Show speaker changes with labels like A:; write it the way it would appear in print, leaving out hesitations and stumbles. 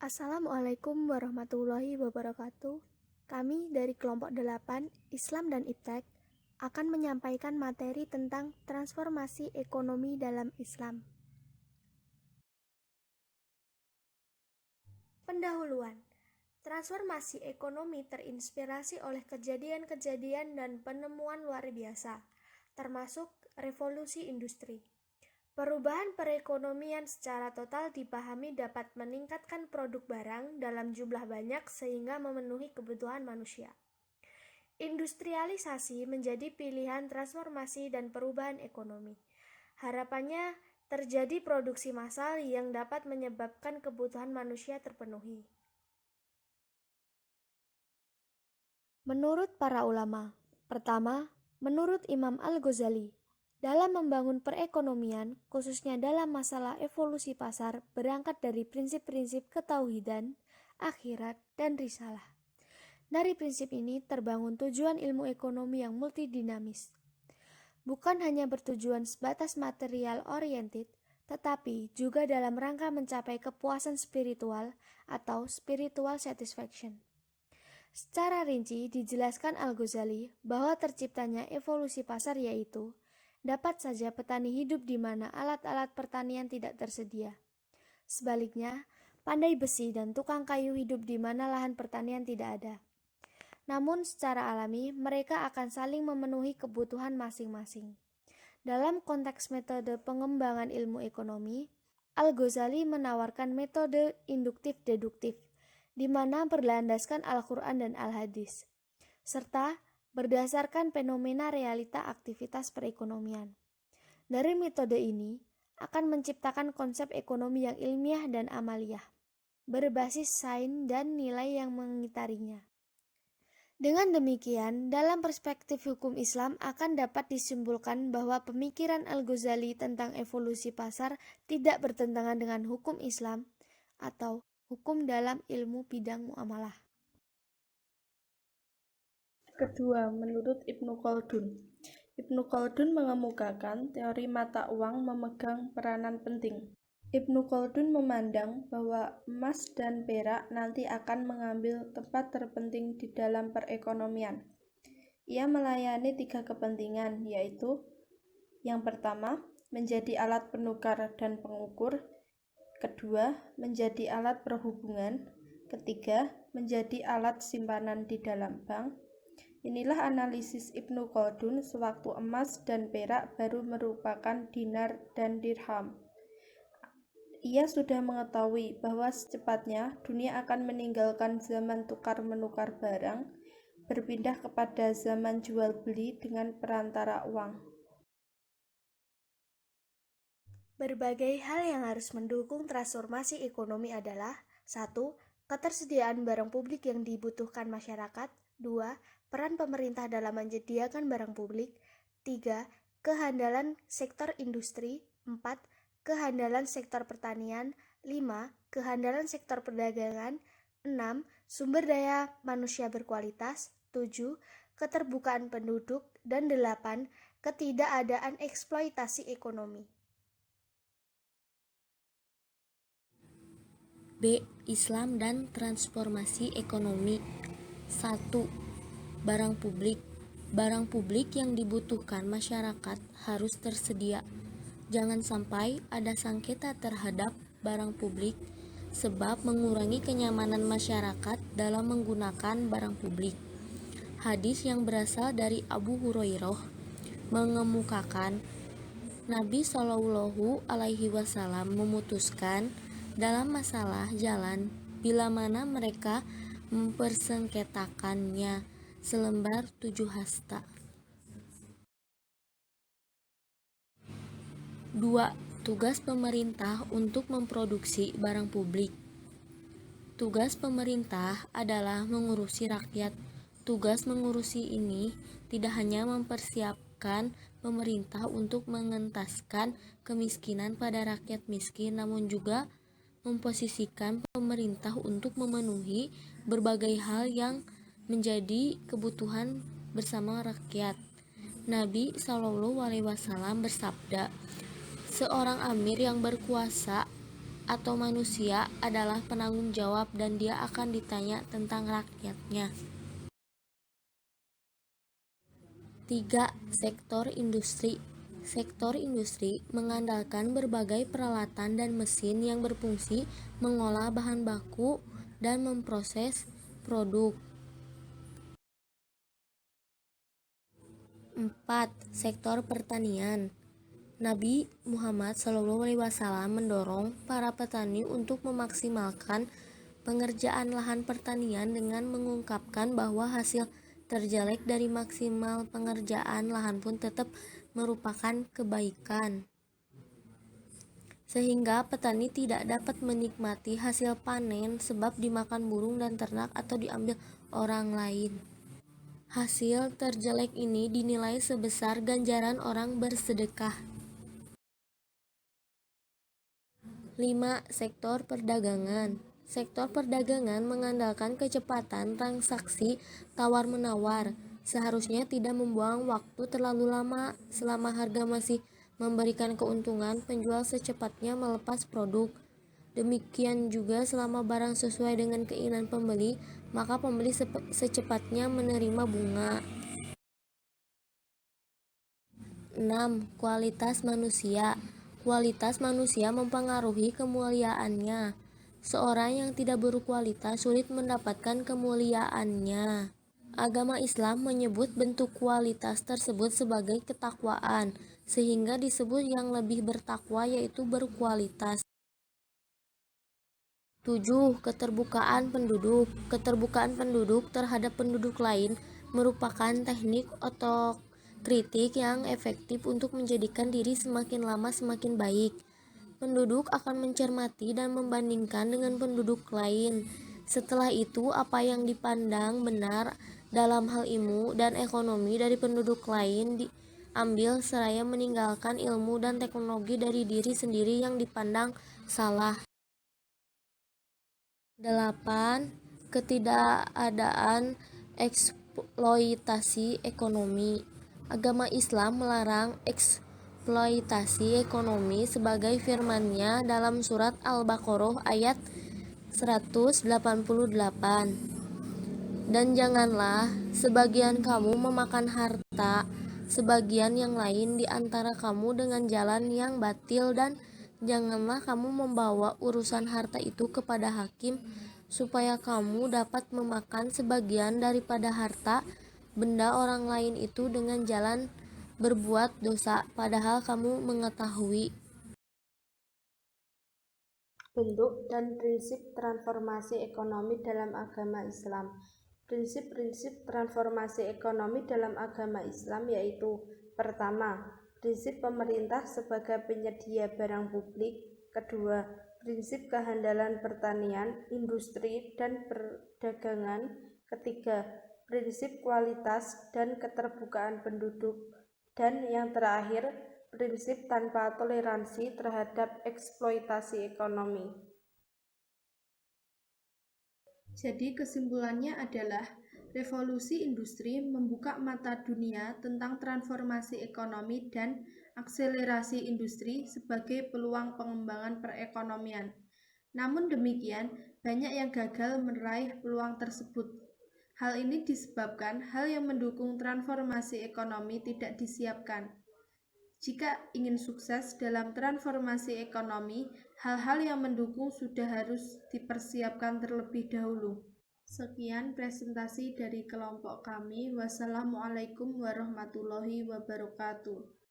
A: Assalamualaikum warahmatullahi wabarakatuh. Kami dari kelompok 8 Islam dan Iptek akan menyampaikan materi tentang transformasi ekonomi dalam Islam. Pendahuluan. Transformasi ekonomi terinspirasi oleh kejadian-kejadian dan penemuan luar biasa, termasuk revolusi industri. Perubahan perekonomian secara total dipahami dapat meningkatkan produk barang dalam jumlah banyak sehingga memenuhi kebutuhan manusia. Industrialisasi menjadi pilihan transformasi dan perubahan ekonomi. Harapannya terjadi produksi massal yang dapat menyebabkan kebutuhan manusia terpenuhi. Menurut para ulama, pertama, menurut Imam Al-Ghazali, dalam membangun perekonomian, khususnya dalam masalah evolusi pasar, berangkat dari prinsip-prinsip ketauhidan, akhirat, dan risalah. Dari prinsip ini terbangun tujuan ilmu ekonomi yang multidinamis. Bukan hanya bertujuan sebatas material oriented, tetapi juga dalam rangka mencapai kepuasan spiritual atau spiritual satisfaction. Secara rinci dijelaskan Al-Ghazali bahwa terciptanya evolusi pasar yaitu dapat saja petani hidup di mana alat-alat pertanian tidak tersedia. Sebaliknya, pandai besi dan tukang kayu hidup di mana lahan pertanian tidak ada. Namun secara alami mereka akan saling memenuhi kebutuhan masing-masing. Dalam konteks metode pengembangan ilmu ekonomi, Al-Ghazali menawarkan metode induktif-deduktif, di mana berlandaskan Al-Quran dan Al-Hadis, serta berdasarkan fenomena realita aktivitas perekonomian. Dari metode ini akan menciptakan konsep ekonomi yang ilmiah dan amaliyah, berbasis sains dan nilai yang mengitarinya. Dengan demikian, dalam perspektif hukum Islam akan dapat disimpulkan bahwa pemikiran Al-Ghazali tentang evolusi pasar tidak bertentangan dengan hukum Islam atau hukum dalam ilmu bidang muamalah.
B: Kedua, menurut Ibnu Khaldun. Ibnu Khaldun mengemukakan teori mata uang memegang peranan penting. Ibnu Khaldun memandang bahwa emas dan perak nanti akan mengambil tempat terpenting di dalam perekonomian. Ia melayani 3 kepentingan, yaitu yang pertama, menjadi alat penukar dan pengukur, kedua, menjadi alat perhubungan, ketiga, menjadi alat simpanan di dalam bank. Inilah analisis Ibnu Khaldun sewaktu emas dan perak baru merupakan dinar dan dirham. Ia sudah mengetahui bahwa secepatnya dunia akan meninggalkan zaman tukar-menukar barang, berpindah kepada zaman jual-beli dengan perantara uang.
A: Berbagai hal yang harus mendukung transformasi ekonomi adalah 1. Ketersediaan barang publik yang dibutuhkan masyarakat. 2. Peran pemerintah dalam menyediakan barang publik. 3. Kehandalan sektor industri. 4. Kehandalan sektor pertanian. 5. Kehandalan sektor perdagangan. 6. Sumber daya manusia berkualitas. 7. Keterbukaan penduduk. Dan 8. Ketidakadaan eksploitasi ekonomi.
C: B. Islam dan transformasi ekonomi. 1. Barang publik. Barang publik yang dibutuhkan masyarakat harus tersedia. Jangan sampai ada sengketa terhadap barang publik, sebab mengurangi kenyamanan masyarakat dalam menggunakan barang publik. Hadis yang berasal dari Abu Hurairah mengemukakan Nabi Shallallahu Alaihi Wasallam memutuskan dalam masalah jalan bila mana mereka mempersengketakannya selembar 7 hasta. 2. Tugas pemerintah untuk memproduksi barang publik. Tugas pemerintah adalah mengurusi rakyat. Tugas mengurusi ini tidak hanya mempersiapkan pemerintah untuk mengentaskan kemiskinan pada rakyat miskin, namun juga memposisikan pemerintah untuk memenuhi berbagai hal yang menjadi kebutuhan bersama rakyat. Nabi SAW bersabda, seorang amir yang berkuasa atau manusia adalah penanggung jawab dan dia akan ditanya tentang rakyatnya. 3. Sektor industri. Sektor industri mengandalkan berbagai peralatan dan mesin yang berfungsi mengolah bahan baku dan memproses produk. 4. Sektor pertanian. Nabi Muhammad SAW mendorong para petani untuk memaksimalkan pengerjaan lahan pertanian dengan mengungkapkan bahwa hasil terjelek dari maksimal pengerjaan lahan pun tetap merupakan kebaikan, sehingga petani tidak dapat menikmati hasil panen sebab dimakan burung dan ternak atau diambil orang lain. Hasil terjelek ini dinilai sebesar ganjaran orang bersedekah. 5. Sektor perdagangan. Sektor perdagangan mengandalkan kecepatan transaksi tawar-menawar. Seharusnya tidak membuang waktu terlalu lama. Selama harga masih memberikan keuntungan, penjual secepatnya melepas produk. Demikian juga selama barang sesuai dengan keinginan pembeli, maka pembeli secepatnya menerima bunga. 6. Kualitas manusia. Kualitas manusia mempengaruhi kemuliaannya. Seorang yang tidak berkualitas sulit mendapatkan kemuliaannya. Agama Islam menyebut bentuk kualitas tersebut sebagai ketakwaan, sehingga disebut yang lebih bertakwa yaitu berkualitas. 7. Keterbukaan penduduk. Keterbukaan penduduk terhadap penduduk lain merupakan teknik otokritik yang efektif untuk menjadikan diri semakin lama semakin baik. Penduduk akan mencermati dan membandingkan dengan penduduk lain. Setelah itu, apa yang dipandang benar dalam hal ilmu dan ekonomi dari penduduk lain diambil seraya meninggalkan ilmu dan teknologi dari diri sendiri yang dipandang salah. 8. Ketidakadaan eksploitasi ekonomi. Agama Islam melarang eksploitasi ekonomi sebagai firman-Nya dalam surat Al-Baqarah ayat 188. Dan janganlah sebagian kamu memakan harta sebagian yang lain di antara kamu dengan jalan yang batil, dan janganlah kamu membawa urusan harta itu kepada hakim supaya kamu dapat memakan sebagian daripada harta benda orang lain itu dengan jalan berbuat dosa, padahal kamu mengetahui.
B: Bentuk dan prinsip transformasi ekonomi dalam agama Islam. Prinsip-prinsip transformasi ekonomi dalam agama Islam yaitu: pertama, prinsip pemerintah sebagai penyedia barang publik. Kedua, prinsip kehandalan pertanian, industri, dan perdagangan. Ketiga, prinsip kualitas dan keterbukaan penduduk. Dan yang terakhir, prinsip tanpa toleransi terhadap eksploitasi ekonomi. Jadi kesimpulannya adalah revolusi industri membuka mata dunia tentang transformasi ekonomi dan akselerasi industri sebagai peluang pengembangan perekonomian. Namun demikian, banyak yang gagal meraih peluang tersebut. Hal ini disebabkan hal yang mendukung transformasi ekonomi tidak disiapkan. Jika ingin sukses dalam transformasi ekonomi, hal-hal yang mendukung sudah harus dipersiapkan terlebih dahulu. Sekian presentasi dari kelompok kami. Wassalamualaikum warahmatullahi wabarakatuh.